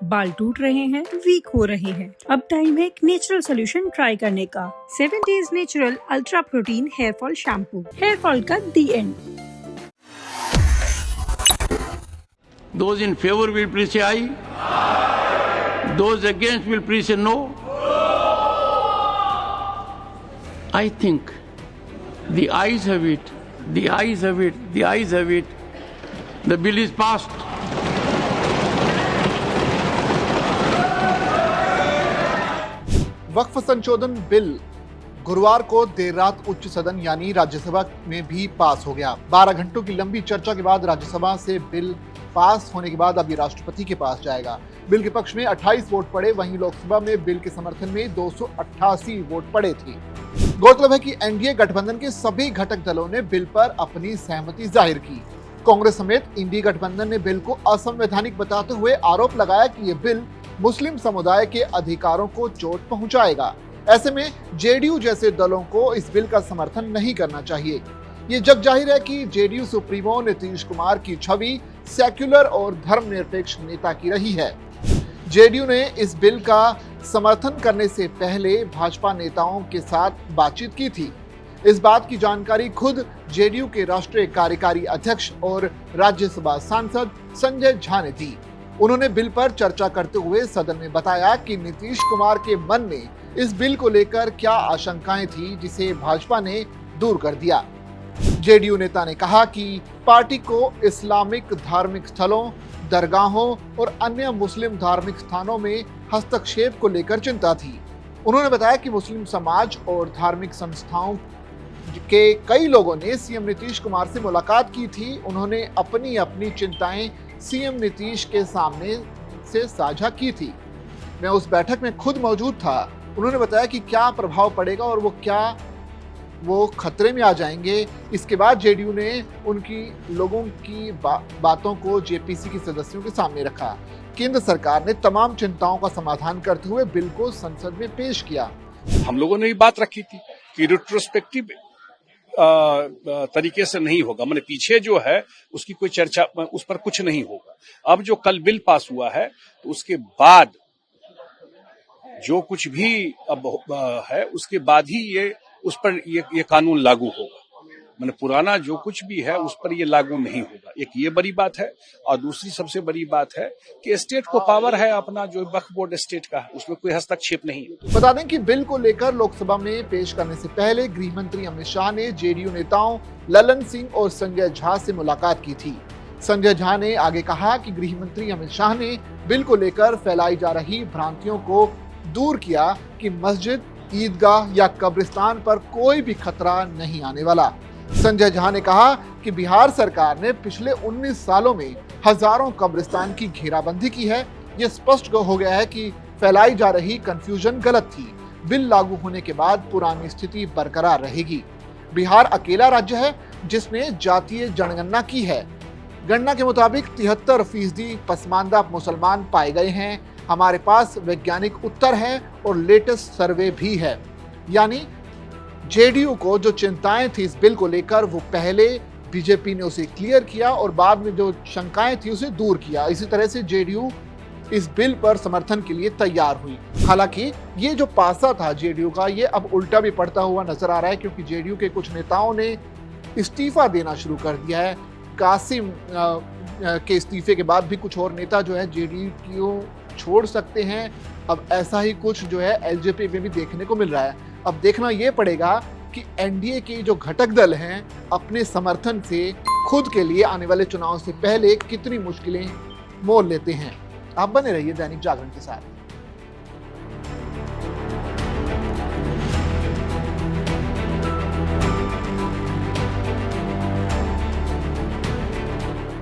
बाल टूट रहे हैं, वीक हो रहे हैं, अब टाइम है एक नेचुरल सोल्यूशन ट्राई करने का। 7 Days natural ultra protein hair fall shampoo, hair fall का the end. Those in favor will please say aye. Those against will please say no. I think the ayes have it. The ayes have it. The ayes have it. The bill is passed. वक्फ संशोधन bill गुरुवार को देर रात उच्च सदन यानी राज्यसभा में भी पास हो गया। 12 घंटों की लंबी चर्चा के बाद राज्यसभा से बिल पास होने के बाद अभी राष्ट्रपति के पास जाएगा। बिल के पक्ष में 28 वोट पड़े, वहीं लोकसभा में बिल के समर्थन में 288 वोट पड़े थे। गौरतलब है कि एनडीए गठबंधन के सभी घटक दलों ने बिल पर अपनी सहमति जाहिर की। कांग्रेस समेत इंडी गठबंधन ने बिल को असंवैधानिक बताते हुए आरोप लगाया कि ये बिल मुस्लिम समुदाय के अधिकारों को चोट पहुंचाएगा। ऐसे में जेडीयू जैसे दलों को इस बिल का समर्थन नहीं करना चाहिए। ये जग जाहिर है कि जेडीयू सुप्रीमो नीतीश कुमार की छवि सेक्युलर और धर्मनिरपेक्ष नेता की रही है। जेडीयू ने इस बिल का समर्थन करने से पहले भाजपा नेताओं के साथ बातचीत की थी। इस बात की जानकारी खुद जेडीयू के राष्ट्रीय कार्यकारी अध्यक्ष और राज्यसभा सांसद संजय झा ने दी। उन्होंने बिल पर चर्चा करते हुए सदन में बताया कि नीतीश कुमार के मन में इस बिल को लेकर क्या आशंकाएं थी, जिसे भाजपा ने दूर कर दिया। जेडीयू नेता ने कहा कि पार्टी को इस्लामिक धार्मिक स्थलों, दरगाहों और अन्य मुस्लिम धार्मिक स्थानों में हस्तक्षेप को लेकर चिंता थी। उन्होंने बताया कि मुस्लिम समाज और धार्मिक संस्थाओं के कई लोगों ने सीएम नीतीश कुमार से मुलाकात की थी। उन्होंने अपनी अपनी चिंताएं सीएम नीतीश के सामने से साझा की थी। मैं उस बैठक में खुद मौजूद था। उन्होंने बताया कि क्या प्रभाव पड़ेगा और वो खतरे में आ जाएंगे। इसके बाद जेडीयू ने उनकी लोगों की बातों को जेपीसी के सदस्यों के सामने रखा। केंद्र सरकार ने तमाम चिंताओं का समाधान करते हुए बिल को संसद में पेश किया। हम लोगों ने ये बात रखी थी कि रिट्रोस्पेक्टिव तरीके से नहीं होगा, माने पीछे जो है उसकी कोई चर्चा, उस पर कुछ नहीं होगा। अब जो कल बिल पास हुआ है तो उसके बाद जो कुछ भी अब है उसके बाद ही ये उस पर ये कानून लागू होगा। मैंने पुराना जो कुछ भी है उस पर ये लागू नहीं होगा। एक ये बड़ी बात है, और दूसरी सबसे बड़ी बात है कि स्टेट को पावर है अपना, जो वक्फ बोर्ड स्टेट का है, उसमें कोई हस्तक्षेप नहीं है। बता दें कि बिल को लेकर लोकसभा में पेश करने से पहले गृह मंत्री अमित शाह ने जेडीयू नेताओं ललन सिंह और संजय झा से मुलाकात की थी। संजय झा ने आगे कहा कि गृह मंत्री अमित शाह ने बिल को लेकर फैलाई जा रही भ्रांतियों को दूर किया कि मस्जिद, ईदगाह या कब्रिस्तान पर कोई भी खतरा नहीं आने वाला। संजय झा ने कहा कि बिहार सरकार ने पिछले 19 सालों में हजारों कब्रिस्तान की घेराबंदी की है। यह स्पष्ट हो गया है कि फैलाई जा रही कंफ्यूजन गलत थी। बिल लागू होने के बाद पुरानी स्थिति बरकरार रहेगी। बिहार अकेला राज्य है जिसने जातीय जनगणना की है। गणना के मुताबिक 73% पसमानदा मुसलमान पाए गए हैं। हमारे पास वैज्ञानिक उत्तर है और लेटेस्ट सर्वे भी है। यानी जेडीयू को जो चिंताएं थी इस बिल को लेकर, वो पहले बीजेपी ने उसे क्लियर किया और बाद में जो शंकाएं थी उसे दूर किया। इसी तरह से जेडीयू इस बिल पर समर्थन के लिए तैयार हुई। हालांकि ये जो पासा था जेडीयू का, ये अब उल्टा भी पड़ता हुआ नजर आ रहा है, क्योंकि जेडीयू के कुछ नेताओं ने इस्तीफा देना शुरू कर दिया है। कासिम के इस्तीफे के बाद भी कुछ और नेता जो है जेडीयू को छोड़ सकते हैं। अब ऐसा ही कुछ जो है एलजेपी में भी देखने को मिल रहा है। अब देखना यह पड़ेगा कि एनडीए के जो घटक दल हैं अपने समर्थन से खुद के लिए आने वाले चुनाव से पहले कितनी मुश्किलें मोल लेते हैं। आप बने रहिए दैनिक जागरण के साथ।